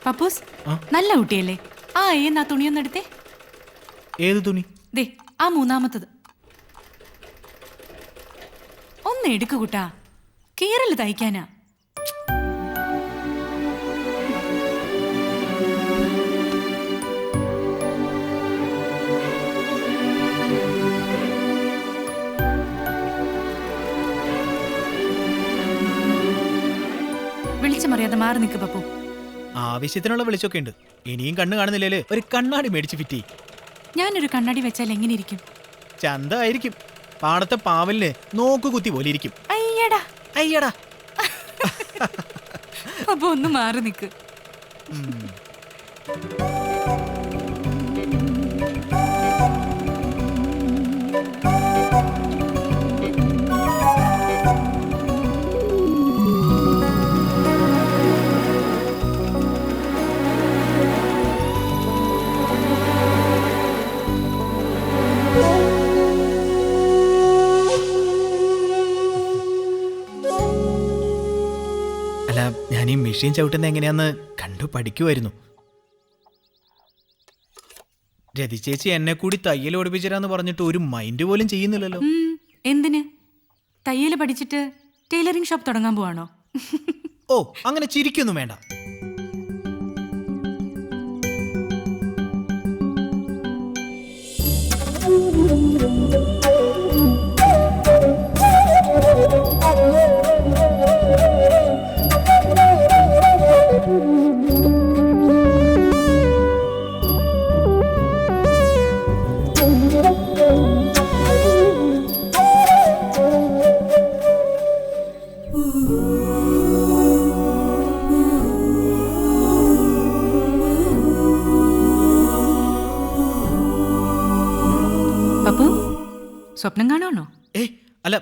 Pappus നല്ല കുട്ടിയല്ലേ? ആ എന്നാ തുണിയൊന്നും എടുത്തേ. ഏത് തുണി? ദേ ആ മൂന്നാമത്തത് ഒന്ന് എടുക്കു കൂട്ടാ, കീറല് തയ്ക്കാനാ. വിളിച്ചമറിയാതെ മാറി നിൽക്ക് പപ്പു. ആവശ്യത്തിനുള്ള വെളിച്ചൊക്കെ ഉണ്ട്. ഇനിയും കണ്ണ് കാണുന്നില്ലേ? ഒരു കണ്ണാടി മേടിച്ച് ഫിറ്റി. ഞാനൊരു കണ്ണാടി വെച്ചാൽ എങ്ങനെ ഇരിക്കും? ചന്തമായിരിക്കും. പാടത്തെ പാവലിന് നോക്കു കുത്തി പോലെ ഇരിക്കും. അയ്യടാ അയ്യടാ. അപ്പൊ ഒന്ന് മാറി നിൽക്ക്. ഞാൻ ഈ മെഷീൻ ചവിട്ടുന്ന എങ്ങനെയാന്ന് കണ്ടു പഠിക്കുമായിരുന്നു. രതി ചേച്ചി എന്നെ കൂടി തയ്യൽ ഓടിപ്പിച്ചരാന്ന് പറഞ്ഞിട്ട് ഒരു മൈൻഡ് പോലും ചെയ്യുന്നില്ലല്ലോ. എന്തിന്? തയ്യൽ പഠിച്ചിട്ട് ടൈലറിംഗ് ഷോപ്പ് തുടങ്ങാൻ പോവാണോ? ഓ, അങ്ങനെ ചിരിക്കൊന്നും വേണ്ട. പപ്പു സ്വപ്നം കാണുവാണോ? അല്ല,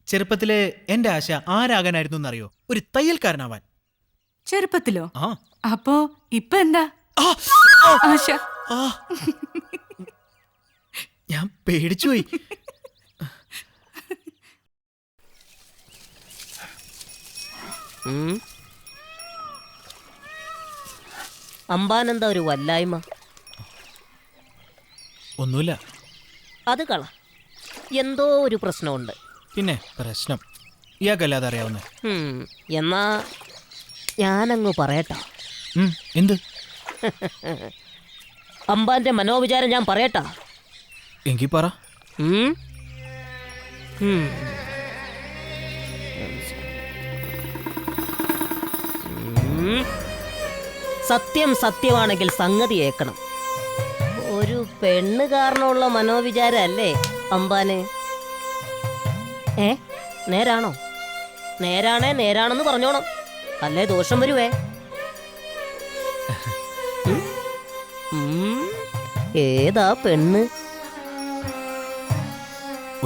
ചെറുപ്പത്തിലെ എന്റെ ആശ ആരാകാനായിരുന്നു എന്നറിയോ? ഒരു തയ്യൽക്കാരനാവാൻ. ചെറുപ്പത്തിലോ? അപ്പോ ഇപ്പൊ എന്താ ആശ? ഞാൻ പേടിച്ചുപോയി. അമ്പാനെന്താ ഒരു വല്ലായ്മ? ഒന്നുമില്ല. അത് കള, എന്തോ ഒരു പ്രശ്നമുണ്ട്. പിന്നെ പ്രശ്നം ഇയാൾക്കല്ലാതെ അറിയാവുന്ന. എന്നാ ഞാനങ്ങ് പറയട്ടാ. എന്ത്? അമ്പാന്റെ മനോവിചാരം ഞാൻ പറയട്ടാ. എങ്കി പറ. സത്യം സത്യമാണെങ്കിൽ സംഗതി ഏക്കണം. ഒരു പെണ്ണ് കാരണമുള്ള മനോവിചാരല്ലേ അമ്പാന്? നേരാണോ? നേരാണേ നേരാണെന്ന് പറഞ്ഞോണം, അല്ലേ ദോഷം വരുവേ. ഏതാ പെണ്ണ്?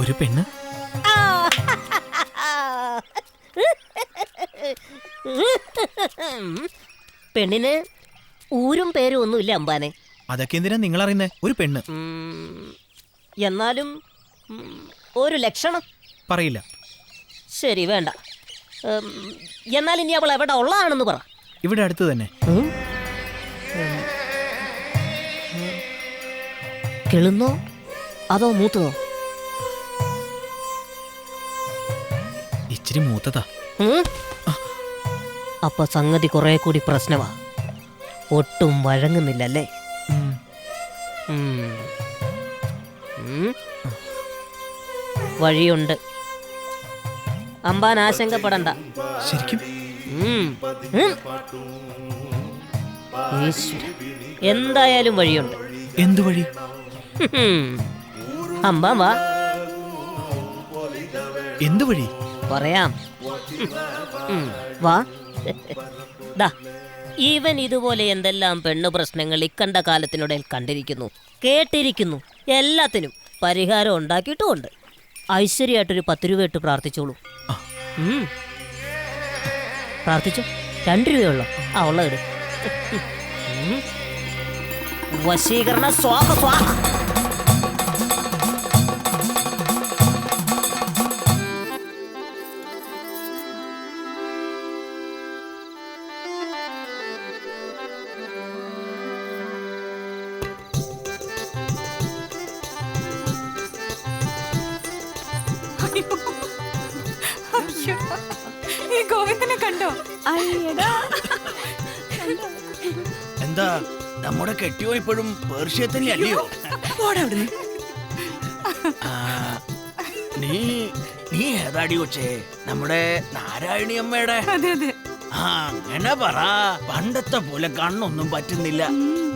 ഒരു പെണ്ണ്? പെണ്ണിന് ഊരും പേരും ഒന്നുമില്ല അമ്പാനെ. അതൊക്കെ എന്തിനാ നിങ്ങൾ അറിയുന്നേ? ഒരു പെണ്ണ്. എന്നാലും ഒരു ലക്ഷണം പറയില്ല. ശരി, വേണ്ട. എന്നാൽ ഇനി അവൾ എവിടെ ഉള്ളതാണെന്ന് പറ. ഇവിടെ അടുത്ത് തന്നെ. കിളുന്നോ അതോ മൂത്തതോ? ഇച്ചിരി മൂത്തതാ. അപ്പൊ സംഗതി കുറെ കൂടി പ്രശ്നമാ. ഒട്ടും വഴങ്ങുന്നില്ലല്ലേ? വഴിയുണ്ട്, അമ്പാൻ ആശങ്കപ്പെടണ്ട. ശരിക്കും? എന്തായാലും വഴിയുണ്ട്. എന്തു വഴി? അമ്പാൻ വാ. എന്തു വഴി? പറയാം, വാ. ദാ, ഈവൻ ഇതുപോലെ എന്തെല്ലാം പെണ്ണു പ്രശ്നങ്ങൾ ഇക്കണ്ട കാലത്തിനിടയിൽ കണ്ടിരിക്കുന്നു, കേട്ടിരിക്കുന്നു. എല്ലാത്തിനും പരിഹാരം ഉണ്ടാക്കിയിട്ടുമുണ്ട്. ഐശ്വര്യമായിട്ടൊരു 10 രൂപ ഇട്ട് പ്രാർത്ഥിച്ചോളൂ. പ്രാർത്ഥിച്ചോ. 2 രൂപയുള്ളൂ. ഉള്ള ഇട്. വശീകരണ സ്വാഹ സ്വാഹ. അയ്യോ, ഈ ഗോവിന്ദനെ കണ്ടോ? എന്താ നമ്മുടെ കെട്ടിയോ ഇപ്പോഴും പേർഷ്യ തന്നെ അല്ലയോ? നീ നീ ഏതാടി കൊച്ചേ? നമ്മുടെ നാരായണി അമ്മയുടെ? അതെ അതെ. ആ അങ്ങനെ പറ. പണ്ടത്തെ പോലെ കണ്ണൊന്നും പറ്റുന്നില്ല.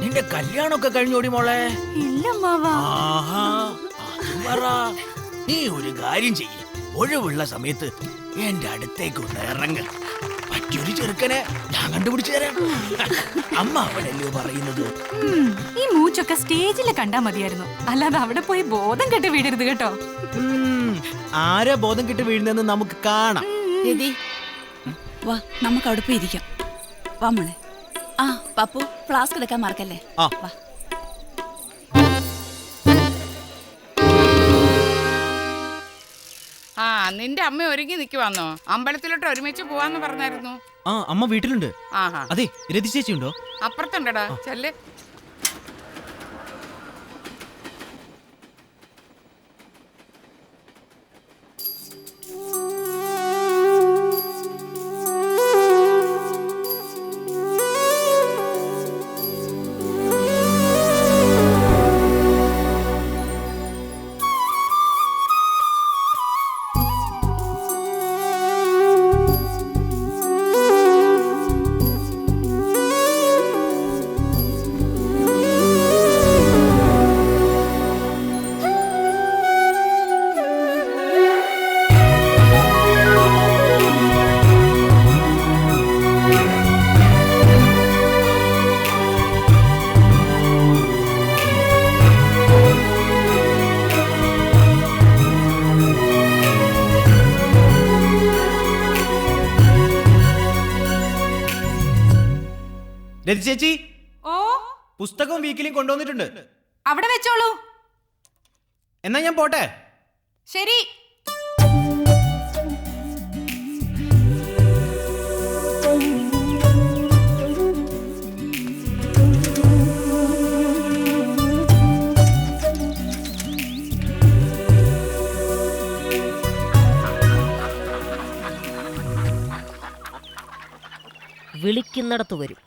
നിന്റെ കല്യാണമൊക്കെ കഴിഞ്ഞോടി മോളെ? ഇല്ല അമ്മാവാ. ആഹാ, അത് പറ. നീ ഒരു കാര്യം ചെയ്യ്, ഒഴിവുള്ള സമയത്ത് എന്റെ അടുത്തേക്ക് ഒന്ന് ഇറങ്ങ. പറ്റിയൊരു ചെറുക്കനെ ഞാൻ കണ്ടുപിടിച്ചു തരാം. അമ്മ അവനല്ലയോ പറയുന്നത്? ഈ മൂച്ചൊക്കെ സ്റ്റേജിൽ കണ്ടാ മതിയായിരുന്നു, അല്ലാതെ അവിടെ പോയി ബോധം കെട്ട് വീടരുത് കേട്ടോ. ആരാ ബോധം കിട്ടി വീഴുന്നെന്ന് നമുക്ക് കാണാം. രതി, വാ നമുക്ക് അവിടെ പോയി ഇരിക്കാം. വാ മോളെ. ആ പപ്പു, ഫ്ലാസ്ക് എടുക്കാൻ മറക്കല്ലേ. ആ. വാ. ആ നിന്റെ അമ്മ ഒരുങ്ങി നിക്കുവാന്നോ? അമ്പലത്തിലോട്ട് ഒരുമിച്ച് പോവാന്ന് പറഞ്ഞായിരുന്നു. ആ അമ്മ വീട്ടിലുണ്ട്. ആഹാ, അതെ, രതി ചേച്ചി ഉണ്ടോ? അപ്പുറത്തുണ്ടടാ, ചെല്ല്. രതി ചേച്ചി, ഓ, പുസ്തകവും വീക്കിലും കൊണ്ടുവന്നിട്ടുണ്ട്. അവിടെ വെച്ചോളൂ. എന്നാ ഞാൻ പോട്ടെ. ശരി. വിളിക്കുന്നിടത്ത് വരും,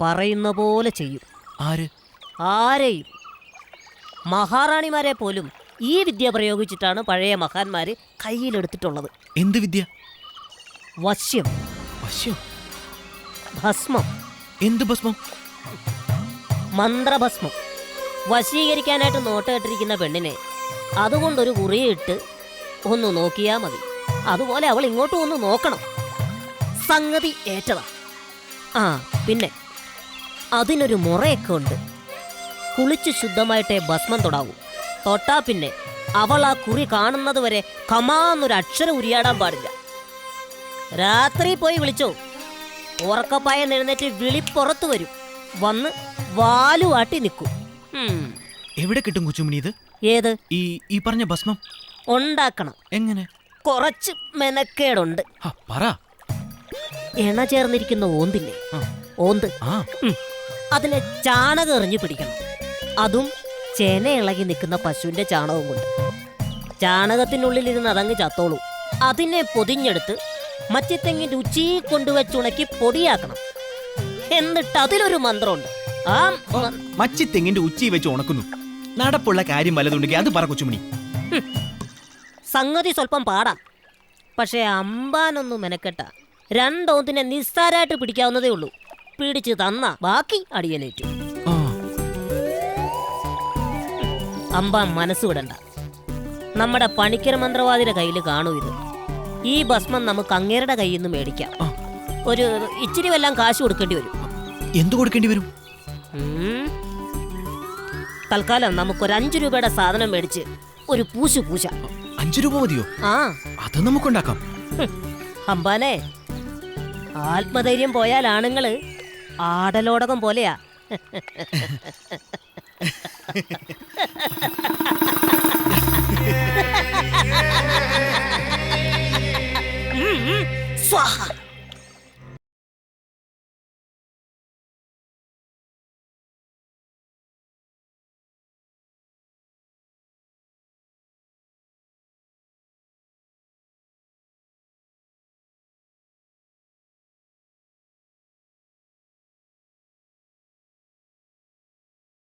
പറയുന്ന പോലെ ചെയ്യും. ആര്? ആരെയും. മഹാറാണിമാരെ പോലും ഈ വിദ്യ പ്രയോഗിച്ചിട്ടാണ് പഴയ മഹാന്മാര് കയ്യിലെടുത്തിട്ടുള്ളത്. എന്ത് വിദ്യ? വശ്യം. വശ്യം? ഭസ്മം. എന്ത് ഭസ്മം? മന്ത്രഭസ്മം. വശീകരിക്കാനായിട്ട് നോട്ടമിട്ടിരിക്കുന്ന പെണ്ണിനെ അതുകൊണ്ടൊരു കുറിയിട്ട് ഒന്ന് നോക്കിയാൽ മതി. അതുപോലെ അവൾ ഇങ്ങോട്ടും ഒന്ന് നോക്കണം. സംഗതി ഏറ്റതാ. ആ പിന്നെ അതിനൊരു മുറയൊക്കെ ഉണ്ട്. കുളിച്ച് ശുദ്ധമായിട്ടേ ഭസ്മം തൊടാവൂ. തൊട്ടാ പിന്നെ അവൾ ആ കുറി കാണുന്നത് വരെ കമാന്നൊരു അക്ഷരം ഉരിയാടാൻ പാടില്ല. രാത്രി പോയി വിളിച്ചോ, ഉറക്കപ്പായ എഴുന്നേറ്റ് വിളിപ്പുറത്ത് വരും. വന്ന് വാലുവാട്ടി നിൽക്കും. എവിടെ കിട്ടും കൊച്ചുമണി ഇത്? ഏത്? ഈ പറഞ്ഞ ഭസ്മം ഉണ്ടാക്കണം. എങ്ങനെ? കുറച്ച് മെനക്കേടുണ്ട്. പറ. എണ ചേർന്നിരിക്കുന്ന ഓന്തില്ലേ, ഓന്ത്, അതിലെ ചാണകം എറിഞ്ഞു പിടിക്കണം. അതും ചെന ഇളകി നിൽക്കുന്ന പശുവിന്റെ ചാണകവും കൊണ്ട്. ചാണകത്തിനുള്ളിലിരുന്ന് അതങ്ങ് ചത്തോളൂ. അതിനെ പൊതിഞ്ഞെടുത്ത് മച്ചിത്തെങ്ങിന്റെ ഉച്ചി കൊണ്ടുവച്ചുണക്കി പൊടിയാക്കണം. എന്നിട്ട് അതിലൊരു മന്ത്രമുണ്ട്. ആ മച്ചിത്തെങ്ങിന്റെ ഉച്ചി വെച്ച് ഉണക്കുന്നു. നടപ്പുള്ള കാര്യം വല്ലതുണ്ടെങ്കിൽ അത് പറ കൊച്ചുമണി. സംഗതി സ്വല്പം പാടാം, പക്ഷെ അമ്പാനൊന്നും മെനക്കെട്ട. രണ്ടോന്തിനെ നിസ്സാരായിട്ട് പിടിക്കാവുന്നതേ ഉള്ളൂ. പിടിച്ച് തന്ന ബാക്കി അടിയനേറ്റു. അമ്പാൻ മനസ്സ് വിടണ്ട. നമ്മുടെ പണിക്കര മന്ത്രവാദിയുടെ കയ്യിൽ കാണൂ ഇത്. ഈ ഭസ്മം നമുക്ക് അങ്ങേരുടെ കയ്യിൽ നിന്ന് മേടിക്കാം. ഒരു ഇച്ചിരി വല്ലാം കാശ് കൊടുക്കേണ്ടി വരും. എന്തു കൊടുക്കേണ്ടി വരും? തൽക്കാലം നമുക്കൊരു 5 രൂപയുടെ സാധനം മേടിച്ച് ഒരു പൂശ. 5 രൂപ മതിയോ? ആ, അത് നമുക്കുണ്ടാക്കാം. അമ്പാനെ, ആത്മധൈര്യം പോയാൽ ആണുങ്ങള് ആടലോടകം പോലെയാ. സ്വാഹ